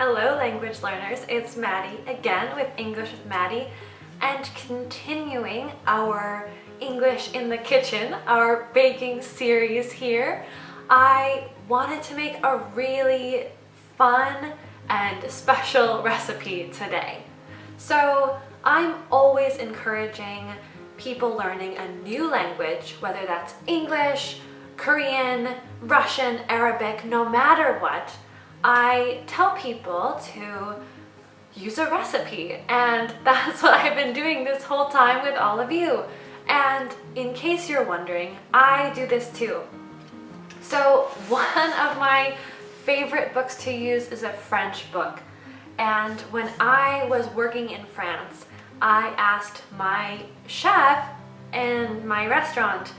Hello language learners, it's Maddie again with English with Maddie and continuing our English in the kitchen, our baking series here. I wanted to make a really fun and special recipe today. So I'm always encouraging people learning a new language, whether that's English, Korean, Russian, Arabic, no matter what. I tell people to use a recipe, and that's what I've been doing this whole time with all of you. And in case you're wondering, I do this too. So one of my favorite books to use is a French book. And when I was working in France, I asked my chef in my restaurant,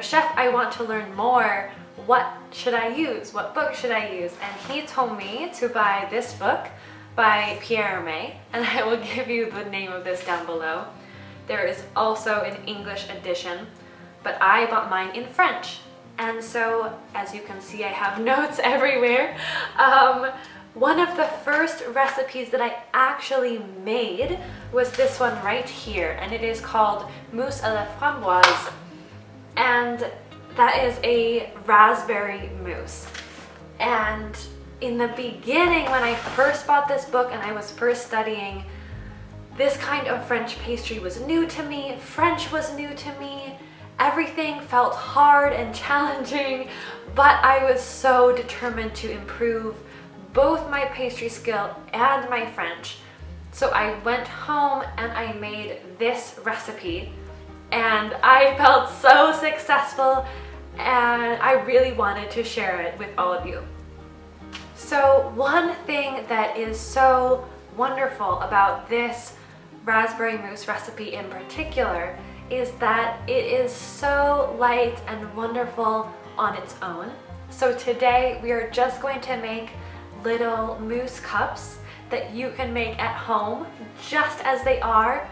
chef, I want to learn more. What should I use? What book should I use? And he told me to buy this book by Pierre May, and I will give you the name of this down below. There is also an English edition, but I bought mine in French. And so, as you can see, I have notes everywhere. One of the first recipes that I actually made was this one right here, and it is called Mousse à la framboise. And that is a raspberry mousse. And in the beginning, when I first bought this book and I was first studying, this kind of French pastry was new to me. French was new to me. Everything felt hard and challenging, but I was so determined to improve both my pastry skill and my French. So I went home and I made this recipe, and I felt so successful, and I really wanted to share it with all of you. So one thing that is so wonderful about this raspberry mousse recipe in particular is that it is so light and wonderful on its own. So today we are just going to make little mousse cups that you can make at home just as they are,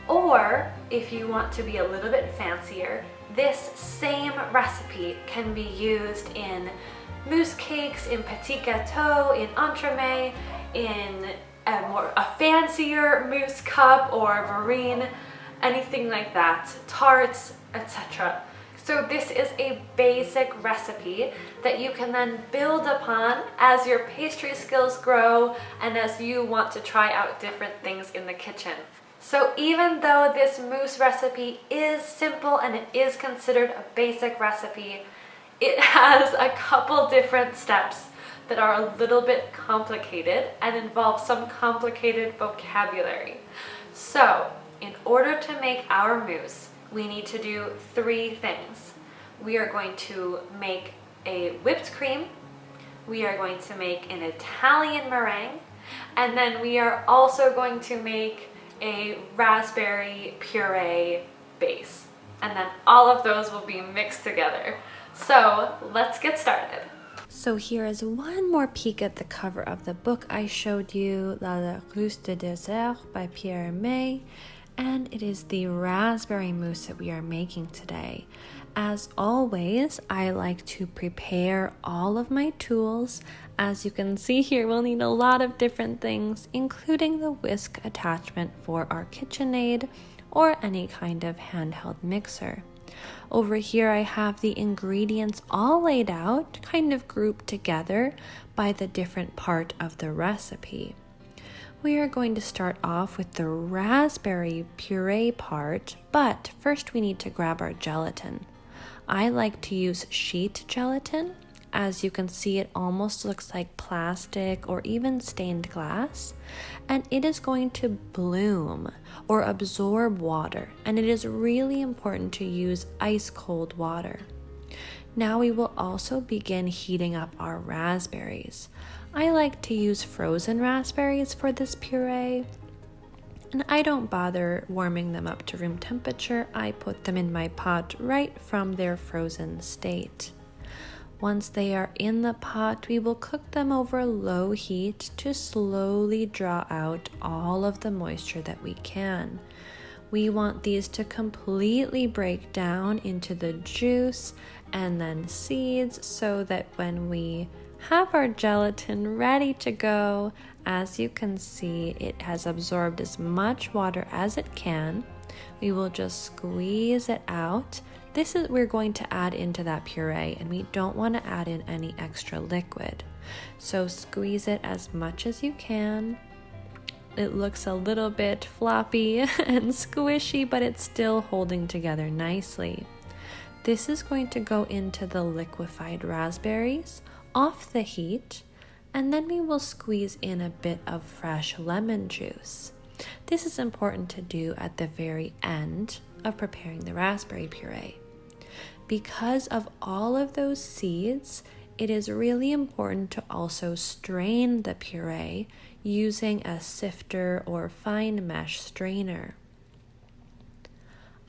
or if you want to be a little bit fancier, this same recipe can be used in mousse cakes, in petit gâteau, in entremet, in a fancier mousse cup or verrine, anything like that, tarts, etc. So this is a basic recipe that you can then build upon as your pastry skills grow and as you want to try out different things in the kitchen. So even though this mousse recipe is simple and it is considered a basic recipe, it has a couple different steps that are a little bit complicated and involve some complicated vocabulary. So in order to make our mousse, we need to do three things. We are going to make a whipped cream, we are going to make an Italian meringue, and then we are also going to make a raspberry puree base. And then all of those will be mixed together. So let's get started. So here is one more peek at the cover of the book I showed you, La Russe de Dessert by Pierre May. And it is the raspberry mousse that we are making today. As always, I like to prepare all of my tools. As you can see here, we'll need a lot of different things, including the whisk attachment for our KitchenAid or any kind of handheld mixer. Over here I have the ingredients all laid out, kind of grouped together by the different part of the recipe. We are going to start off with the raspberry puree part, but first we need to grab our gelatin. I like to use sheet gelatin. As you can see, it almost looks like plastic or even stained glass, and it is going to bloom or absorb water, and it is really important to use ice cold water. Now we will also begin heating up our raspberries. I like to use frozen raspberries for this puree, and I don't bother warming them up to room temperature. I put them in my pot right from their frozen state. Once they are in the pot, we will cook them over low heat to slowly draw out all of the moisture that we can. We want these to completely break down into the juice and then seeds so that when we have our gelatin ready to go. As you can see, it has absorbed as much water as it can. We will just squeeze it out. This is we're going to add into that puree, and we don't want to add in any extra liquid. So squeeze it as much as you can. It looks a little bit floppy and squishy, but it's still holding together nicely. This is going to go into the liquefied raspberries off the heat, and then we will squeeze in a bit of fresh lemon juice. This is important to do at the very end of preparing the raspberry puree. Because of all of those seeds, it is really important to also strain the puree using a sifter or fine mesh strainer.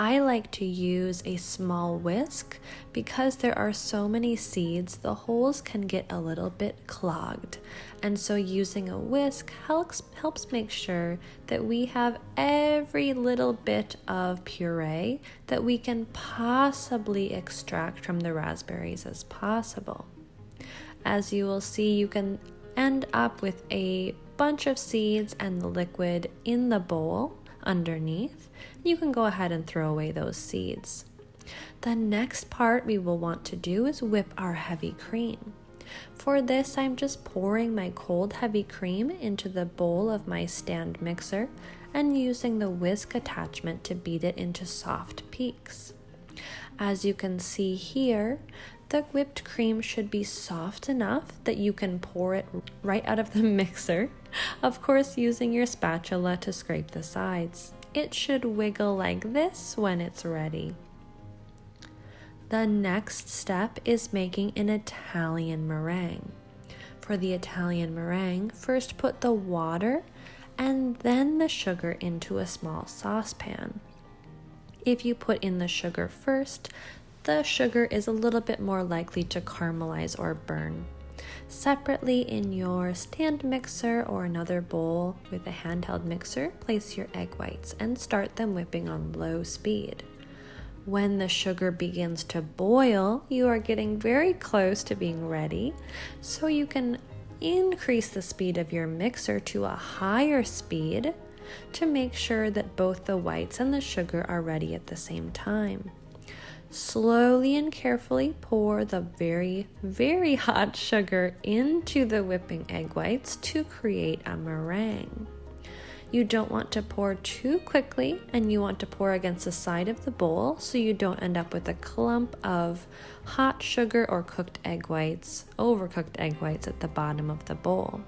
I like to use a small whisk because there are so many seeds, the holes can get a little bit clogged. And so using a whisk helps make sure that we have every little bit of puree that we can possibly extract from the raspberries as possible. As you will see, you can end up with a bunch of seeds and the liquid in the bowl underneath. You can go ahead and throw away those seeds. The next part we will want to do is whip our heavy cream. For this, I'm just pouring my cold heavy cream into the bowl of my stand mixer and using the whisk attachment to beat it into soft peaks. As you can see here, the whipped cream should be soft enough that you can pour it right out of the mixer, of course using your spatula to scrape the sides. It should wiggle like this when it's ready. The next step is making an Italian meringue. For the Italian meringue, first put the water and then the sugar into a small saucepan. If you put in the sugar first, the sugar is a little bit more likely to caramelize or burn. Separately in your stand mixer or another bowl with a handheld mixer, place your egg whites and start them whipping on low speed. When the sugar begins to boil, you are getting very close to being ready, so you can increase the speed of your mixer to a higher speed to make sure that both the whites and the sugar are ready at the same time. Slowly and carefully pour the very, very hot sugar into the whipping egg whites to create a meringue. You don't want to pour too quickly, and you want to pour against the side of the bowl so you don't end up with a clump of hot sugar or cooked egg whites, overcooked egg whites at the bottom of the bowl.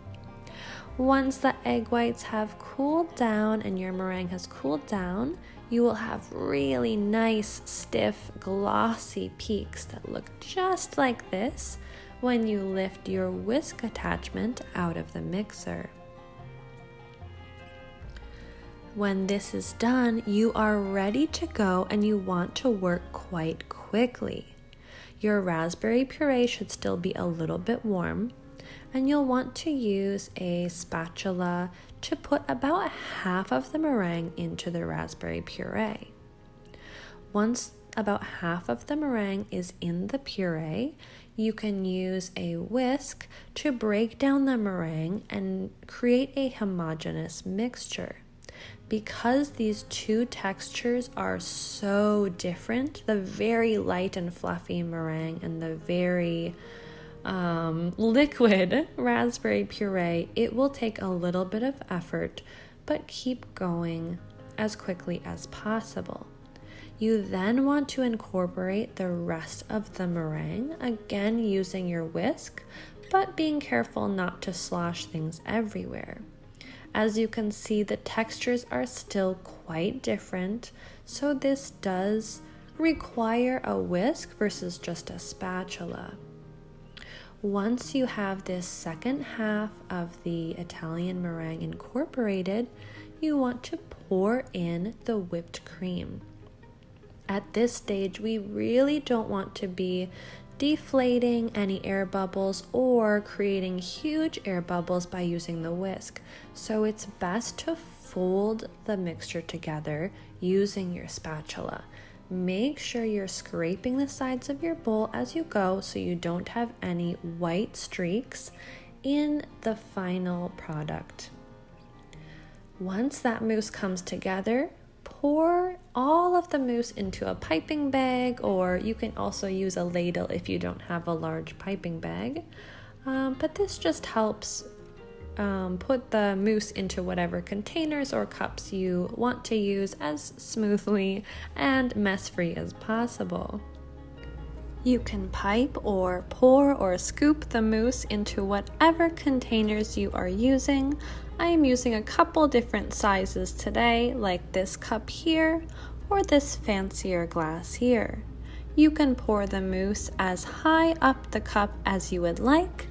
Once the egg whites have cooled down and your meringue has cooled down, you will have really nice, stiff, glossy peaks that look just like this when you lift your whisk attachment out of the mixer. When this is done, you are ready to go and you want to work quite quickly. Your raspberry puree should still be a little bit warm, and you'll want to use a spatula to put about half of the meringue into the raspberry puree. Once about half of the meringue is in the puree, you can use a whisk to break down the meringue and create a homogeneous mixture. Because these two textures are so different, the very light and fluffy meringue and the very liquid raspberry puree, it will take a little bit of effort, but keep going as quickly as possible. You then want to incorporate the rest of the meringue, again using your whisk, but being careful not to slosh things everywhere. As you can see, the textures are still quite different, so this does require a whisk versus just a spatula. Once you have this second half of the Italian meringue incorporated, you want to pour in the whipped cream. At this stage, we really don't want to be deflating any air bubbles or creating huge air bubbles by using the whisk. So it's best to fold the mixture together using your spatula. make sure you're scraping the sides of your bowl as you go so you don't have any white streaks in the final product. Once that mousse comes together, pour all of the mousse into a piping bag, or you can also use a ladle if you don't have a large piping bag. But this just helps put the mousse into whatever containers or cups you want to use as smoothly and mess-free as possible. You can pipe or pour or scoop the mousse into whatever containers you are using. I am using a couple different sizes today, like this cup here or this fancier glass here. You can pour the mousse as high up the cup as you would like,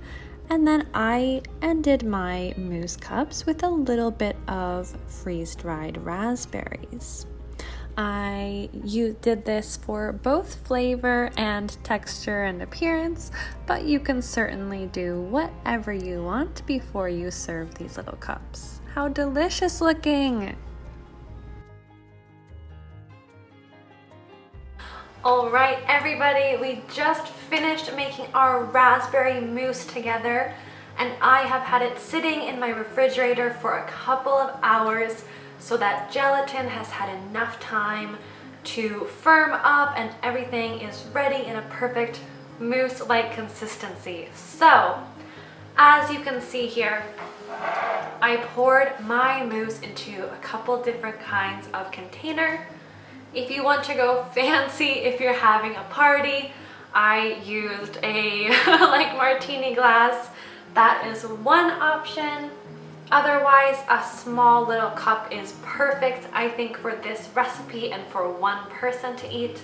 and then I ended my mousse cups with a little bit of freeze-dried raspberries. You did this for both flavor and texture and appearance, but you can certainly do whatever you want before you serve these little cups. How delicious looking! Alright everybody, we just finished making our raspberry mousse together, and I have had it sitting in my refrigerator for a couple of hours so that gelatin has had enough time to firm up and everything is ready in a perfect mousse-like consistency. So, as you can see here, I poured my mousse into a couple different kinds of container. If you want to go fancy, if you're having a party, I used a like martini glass. That is one option. Otherwise, a small little cup is perfect, I think, for this recipe and for one person to eat.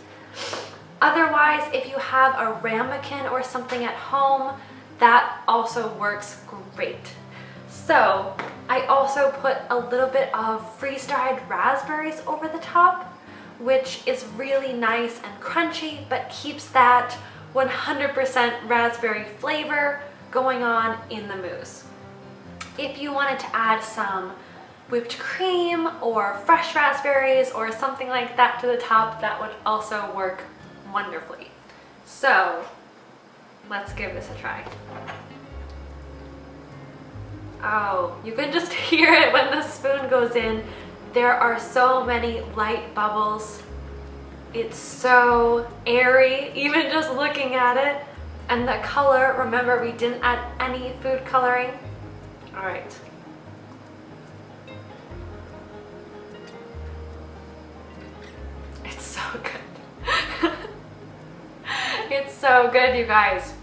Otherwise, if you have a ramekin or something at home, that also works great. So, I also put a little bit of freeze-dried raspberries over the top, which is really nice and crunchy, but keeps that 100% raspberry flavor going on in the mousse. If you wanted to add some whipped cream or fresh raspberries or something like that to the top, that would also work wonderfully. So let's give this a try. Oh, you can just hear it when the spoon goes in. There are so many light bubbles. It's so airy, even just looking at it. And the color, remember we didn't add any food coloring. All right. It's so good. It's so good, you guys.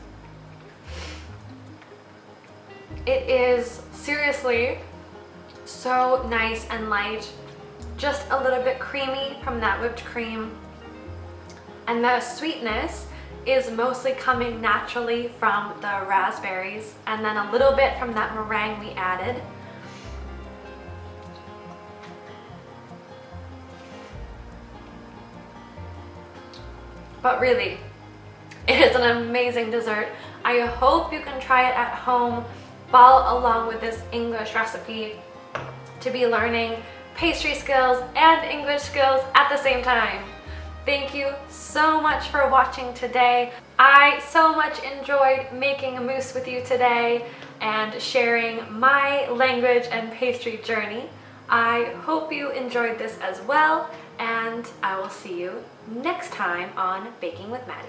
It is seriously so nice and light, just a little bit creamy from that whipped cream. And the sweetness is mostly coming naturally from the raspberries, and then a little bit from that meringue we added. But really, it is an amazing dessert. I hope you can try it at home, follow along with this English recipe to be learning pastry skills and English skills at the same time. Thank you so much for watching today. I so much enjoyed making a mousse with you today and sharing my language and pastry journey. I hope you enjoyed this as well, and I will see you next time on Baking with Maddie.